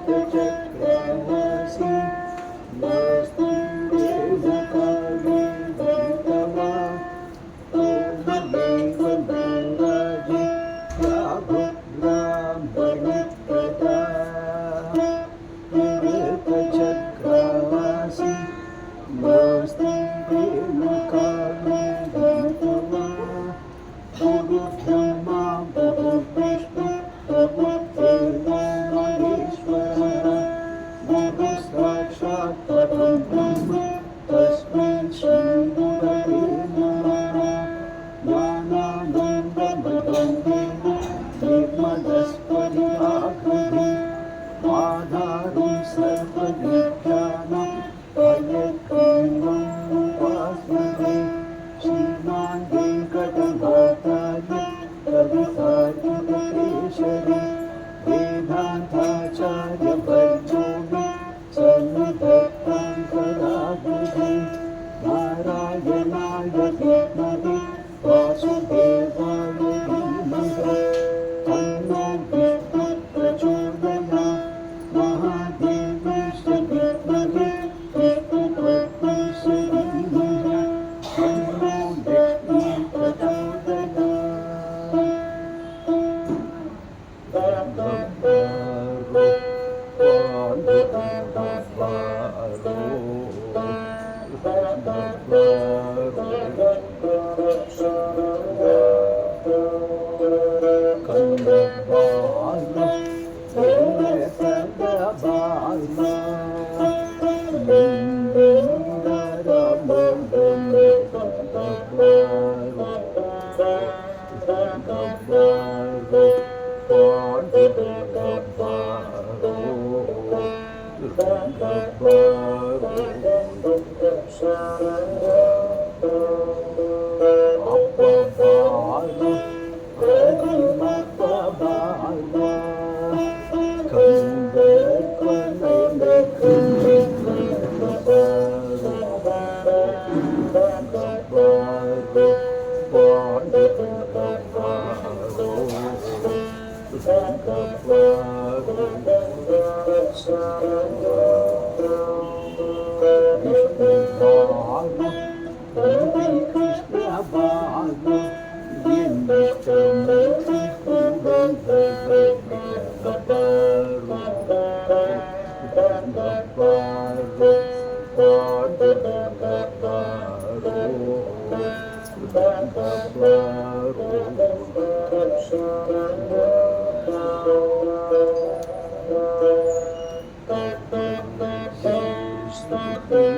चक्रवासी वसुदेव काले भूतवा ओमदेव गंगाजी ब्राह्मणी प्रदा चक्रवासी वसुदेव काले भूतवा गुरु ब्रह्मा गुरु विष्णु गुरु महेश्वर गुरु साक्षात् परं ब्रह्म तस्मै श्री गुरवे नमः ज्ञानानन्दमयं देवं निर्मलस्फटिकाकृतिम् आधारं सर्वविद्यानां हयग्रीवम् उपास्महे श्रीमान् वेङ्कटनाथार्य कवितार्किककेसरी वेदान्ताचार्यवर्यो मे सन्निधत्तां सदाहृदि नारायणाय विद्महे वासुदेवाय धीमहि तन्नो विष्णुः प्रचोदयात् महादेवस्य विद्महे विष्णुपत्नीस्य धीमहि तन्नो लक्ष्मीः प्रचोदयात् Bye.